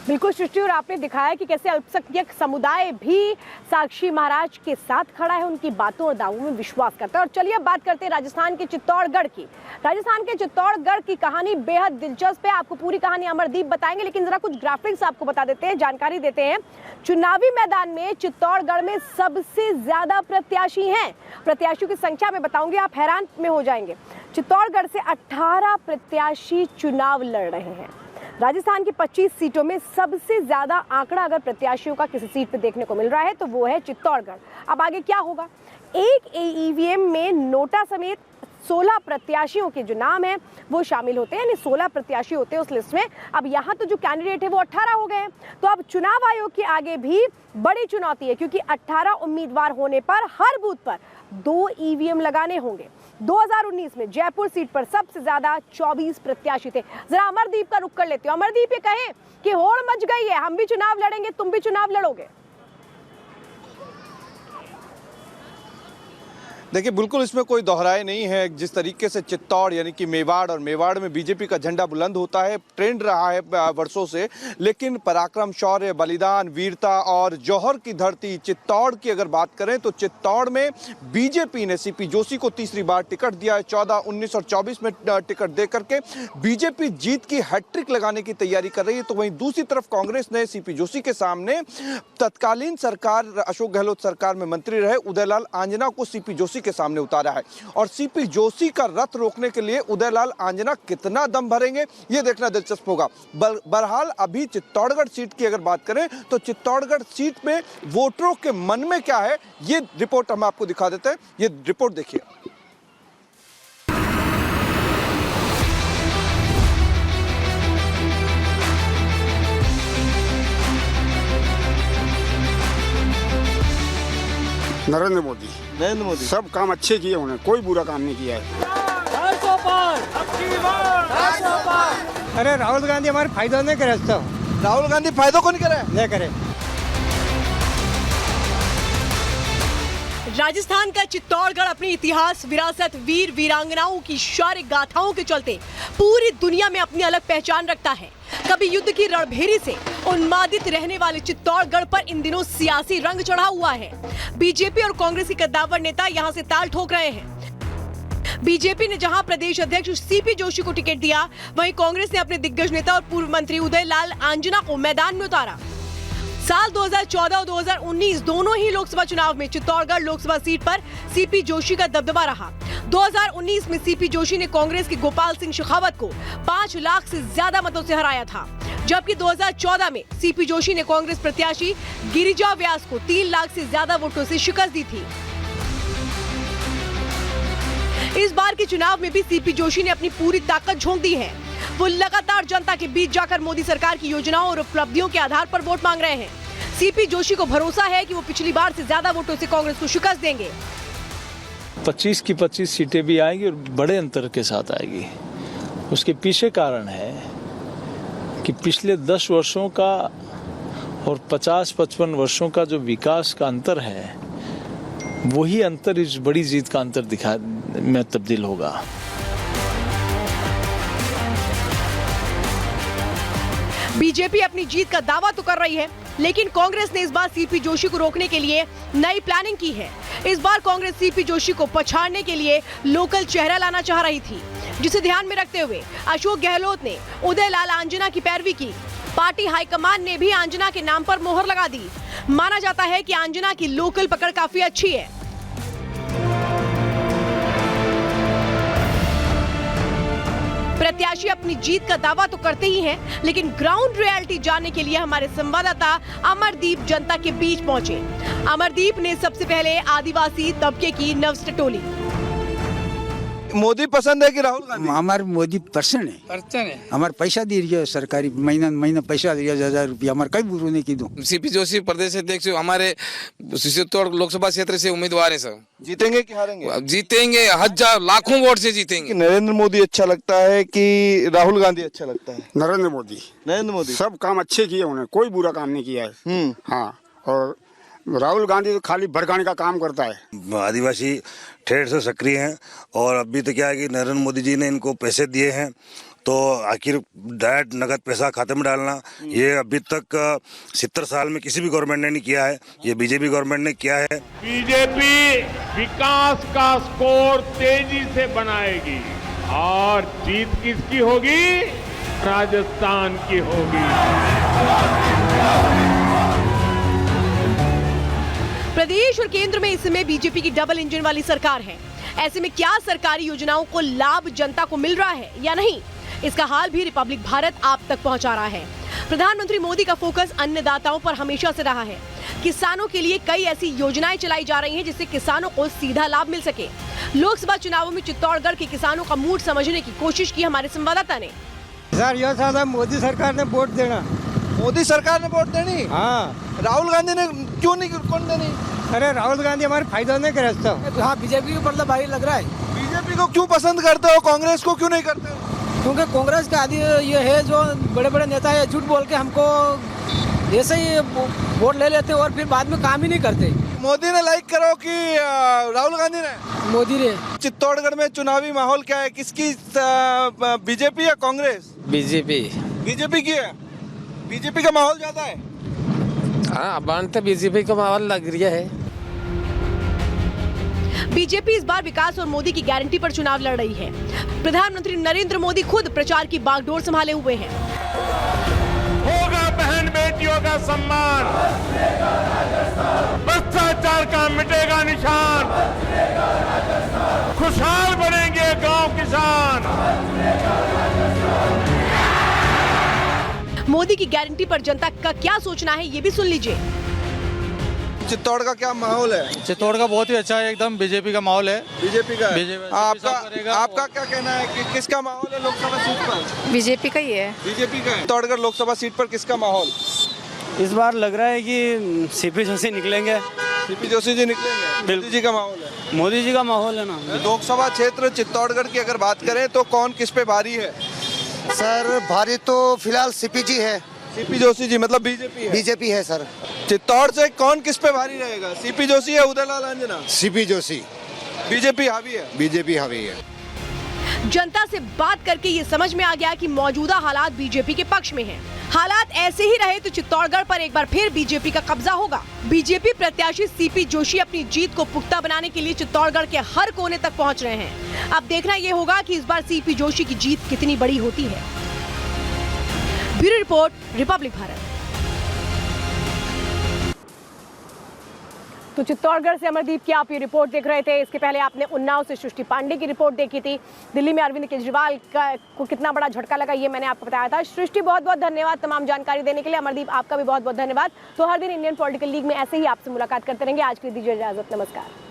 बिल्कुल सृष्टि, और आपने दिखाया कि कैसे अल्पसंख्यक समुदाय भी साक्षी महाराज के साथ खड़ा है, उनकी बातों और दावों में विश्वास करता है। और चलिए अब बात करते हैं राजस्थान के चित्तौड़गढ़ की। राजस्थान के चित्तौड़गढ़ की कहानी बेहद दिलचस्प है। आपको पूरी कहानी अमरदीप बताएंगे, लेकिन जरा कुछ ग्राफिक्स आपको बता देते हैं, जानकारी देते हैं। चुनावी मैदान में चित्तौड़गढ़ में सबसे ज्यादा प्रत्याशी हैं। प्रत्याशियों की संख्या में बताऊंगी, आप हैरान में हो जाएंगे। चित्तौड़गढ़ से 18 प्रत्याशी चुनाव लड़ रहे हैं। राजस्थान की 25 सीटों में सबसे ज्यादा आंकड़ा अगर प्रत्याशियों का किसी सीट पे देखने को मिल रहा है तो वो है चित्तौड़गढ़। अब आगे क्या होगा? एक ईवीएम में नोटा समेत 16 प्रत्याशियों के जो नाम हैं वो शामिल होते हैं, यानी 16 प्रत्याशी होते हैं उस लिस्ट में। अब यहाँ तो जो कैंडिडेट है वो 18 हो गए हैं। तो अब चुनाव आयोग के आगे भी बड़ी चुनौती है, क्योंकि 18 उम्मीदवार होने पर हर बूथ पर 2 ईवीएम लगाने होंगे। 2019 में जयपुर सीट पर सबसे ज्यादा 24 प्रत्याशी थे। जरा अमरदीप का रुख कर लेते हो। अमरदीप, ये कहें कि होड़ मच गई है, हम भी चुनाव लड़ेंगे, तुम भी चुनाव लड़ोगे। देखिए, बिल्कुल इसमें कोई दोहराए नहीं है। जिस तरीके से चित्तौड़ यानी कि मेवाड़, और मेवाड़ में बीजेपी का झंडा बुलंद होता है, ट्रेंड रहा है वर्षों से। लेकिन पराक्रम, शौर्य, बलिदान, वीरता और जौहर की धरती चित्तौड़ की अगर बात करें तो चित्तौड़ में बीजेपी ने सीपी जोशी को तीसरी बार टिकट दिया है। 14, 19 और 24 में टिकट दे करके बीजेपी जीत की हैट्रिक लगाने की तैयारी कर रही है। तो वहीं दूसरी तरफ कांग्रेस ने सीपी जोशी के सामने तत्कालीन सरकार, अशोक गहलोत सरकार में मंत्री रहे उदयलाल आंजना को सीपी जोशी के सामने उतारा है। और सीपी जोशी का रथ रोकने के लिए उदयलाल आंजना कितना दम भरेंगे, ये देखना दिलचस्प होगा। बहरहाल अभी चित्तौड़गढ़ सीट की अगर बात करें तो चित्तौड़गढ़ सीट में वोटरों के मन में क्या है, ये रिपोर्ट हम आपको दिखा देते हैं। ये रिपोर्ट देखिए। नरेंद्र मोदी सब काम अच्छे किए, उन्हें कोई बुरा काम नहीं किया है। अरे राहुल गांधी हमारे फायदा नहीं करे। राहुल गांधी फायदों को नहीं करे। राजस्थान का चित्तौड़गढ़ अपनी इतिहास, विरासत, वीर वीरांगनाओं की शौर्य गाथाओं के चलते पूरी दुनिया में अपनी अलग पहचान रखता है। कभी युद्ध की रणभेरी से उन्मादित रहने वाले चित्तौड़गढ़ पर इन दिनों सियासी रंग चढ़ा हुआ है। बीजेपी और कांग्रेस के कद्दावर नेता यहां से ताल ठोक रहे हैं। बीजेपी ने जहां प्रदेश अध्यक्ष सीपी जोशी को टिकट दिया, वहीं कांग्रेस ने अपने दिग्गज नेता और पूर्व मंत्री उदयलाल आंजना को मैदान में उतारा। साल 2014 और 2019 दोनों ही लोकसभा चुनाव में चित्तौड़गढ़ लोकसभा सीट पर सीपी जोशी का दबदबा रहा। 2019 में सीपी जोशी ने कांग्रेस के गोपाल सिंह शेखावत को 5 लाख से ज्यादा मतों से हराया था, जबकि 2014 में सीपी जोशी ने कांग्रेस प्रत्याशी गिरिजा व्यास को 3 लाख से ज्यादा वोटों से शिकस्त दी थी। इस बार के चुनाव में भी सीपी जोशी ने अपनी पूरी ताकत झोंक दी है। वो लगातार जनता के बीच जाकर मोदी सरकार की योजनाओं और उपलब्धियों के आधार पर वोट मांग रहे हैं। सीपी जोशी को भरोसा है कि वो पिछली बार से ज्यादा वोटों से कांग्रेस को शिकस्त देंगे। 25 की 25 सीटें भी आएंगी और बड़े अंतर के साथ आएगी। उसके पीछे कारण है कि पिछले 10 वर्षों का और 50-55 वर्षों का जो विकास का अंतर है, वही अंतर इस बड़ी जीत का अंतर में तब्दील होगा। बीजेपी अपनी जीत का दावा तो कर रही है, लेकिन कांग्रेस ने इस बार सीपी जोशी को रोकने के लिए नई प्लानिंग की है। इस बार कांग्रेस सीपी जोशी को पछाड़ने के लिए लोकल चेहरा लाना चाह रही थी, जिसे ध्यान में रखते हुए अशोक गहलोत ने उदयलाल आंजना की पैरवी की। पार्टी हाईकमान ने भी आंजना के नाम पर मोहर लगा दी। माना जाता है कि आंजना की लोकल पकड़ काफी अच्छी है। प्रत्याशी अपनी जीत का दावा तो करते ही हैं, लेकिन ग्राउंड रियलिटी जानने के लिए हमारे संवाददाता अमरदीप जनता के बीच पहुंचे। अमरदीप ने सबसे पहले आदिवासी तबके की नव्स टटोली। मोदी पसंद है कि राहुल गांधी? हमारे मोदी पसंद है। हमारे पैसा दे रही है सरकारी, महीना पैसा दिया 1000 रुपया, हमारे कई बुरो नहीं की दो। सीपी जोशी प्रदेश अध्यक्ष हमारे चित्तौड़ लोकसभा क्षेत्र से उम्मीदवार है सर। जीतेंगे कि हारेंगे? जीतेंगे, हजार लाखों वोट से जीतेंगे। नरेंद्र मोदी अच्छा लगता है कि राहुल गांधी अच्छा लगता है? नरेंद्र मोदी सब काम अच्छे किए, उन्हें कोई बुरा काम नहीं किया है। हाँ, और राहुल गांधी तो खाली भड़काने का काम करता है। आदिवासी ठेठ से सक्रिय हैं, और अभी तो क्या है कि नरेंद्र मोदी जी ने इनको पैसे दिए हैं, तो आखिर डायरेक्ट नगद पैसा खाते में डालना, ये अभी तक 70 साल में किसी भी गवर्नमेंट ने नहीं किया है, ये बीजेपी गवर्नमेंट ने किया है। बीजेपी विकास का स्कोर तेजी से बनाएगी और जीत किसकी होगी? राजस्थान की होगी। प्रदेश और केंद्र में इस समय बीजेपी की डबल इंजन वाली सरकार है। ऐसे में क्या सरकारी योजनाओं को लाभ जनता को मिल रहा है या नहीं, इसका हाल भी रिपब्लिक भारत आप तक पहुंचा रहा है। प्रधानमंत्री मोदी का फोकस अन्नदाताओं पर हमेशा से रहा है। किसानों के लिए कई ऐसी योजनाएं चलाई जा रही हैं जिससे किसानों को सीधा लाभ मिल सके। लोकसभा चुनावों में चित्तौड़गढ़ के किसानों का मूड समझने की कोशिश की हमारे संवाददाता ने। सर ये सादा मोदी सरकार ने वोट देना। मोदी सरकार ने वोट देनी? हाँ। राहुल गांधी ने क्यों नहीं, कौन देनी? अरे राहुल गांधी हमारे फायदा नहीं करे। हाँ, बीजेपी को मतलब भारी लग रहा है। बीजेपी को क्यों पसंद करते हो, कांग्रेस को क्यों नहीं करते हो? क्योंकि कांग्रेस का आदि ये है जो बड़े बड़े नेता है झूठ बोल के हमको ऐसे ही वोट ले लेते और फिर बाद में काम ही नहीं करते। मोदी ने लाइक करो कि राहुल गांधी ने? मोदी ने। चित्तौड़गढ़ में चुनावी माहौल क्या है, किसकी, बीजेपी या कांग्रेस? बीजेपी। बीजेपी की है। बीजेपी का माहौल ज्यादा है। हाँ, बनते बीजेपी का माहौल लग रहा है। बीजेपी इस बार विकास और मोदी की गारंटी पर चुनाव लड़ रही है। प्रधानमंत्री नरेंद्र मोदी खुद प्रचार की बागडोर संभाले हुए हैं। होगा बहन बेटियों का सम्मान, भ्रष्टाचार का मिटेगा निशान, खुशहाल बनेंगे गांव किसान। मोदी की गारंटी पर जनता का क्या सोचना है, ये भी सुन लीजिए। चित्तौड़ का क्या माहौल है? चित्तौड़ का बहुत ही अच्छा है, एकदम बीजेपी का माहौल है। बीजेपी का है। बीजेपी आपका क्या कहना है कि किसका माहौल है लोकसभा सीट पर? बीजेपी का ही है। बीजेपी का है। चित्तौड़गढ़ लोकसभा सीट पर किसका माहौल इस बार लग रहा है कि सीपी जोशी निकलेंगे। सीपी जोशी जी निकलेंगे। मोदी जी का माहौल है। मोदी जी का माहौल है ना। लोकसभा क्षेत्र चित्तौड़गढ़ की अगर बात करें तो कौन किस पे भारी है? सर भारी तो फिलहाल सीपी जी है। सीपी जोशी जी मतलब बीजेपी है? बीजेपी है सर। चित्तौड़ से कौन किस पे भारी रहेगा, सीपी जोशी या उदयलाल अंजना? सीपी जोशी। बीजेपी हावी है। बीजेपी हावी है। जनता से बात करके ये समझ में आ गया कि मौजूदा हालात बीजेपी के पक्ष में हैं। हालात ऐसे ही रहे तो चित्तौड़गढ़ पर एक बार फिर बीजेपी का कब्जा होगा। बीजेपी प्रत्याशी सीपी जोशी अपनी जीत को पुख्ता बनाने के लिए चित्तौड़गढ़ के हर कोने तक पहुंच रहे हैं। अब देखना ये होगा कि इस बार सीपी जोशी की जीत कितनी बड़ी होती है। Bureau report, Republic Bharat. तो चित्तौड़गढ़ से अमरदीप की आप ये रिपोर्ट देख रहे थे। इसके पहले आपने उन्नाव से सृष्टि पांडे की रिपोर्ट देखी थी। दिल्ली में अरविंद केजरीवाल को कितना बड़ा झटका लगा ये मैंने आपको बताया था। सृष्टि बहुत बहुत धन्यवाद तमाम जानकारी देने के लिए। अमरदीप आपका भी बहुत बहुत धन्यवाद। तो हर दिन इंडियन पॉलिटिकल लीग में ऐसे ही आपसे मुलाकात करते रहेंगे। आज के लिए दीजिए इजाजत, नमस्कार।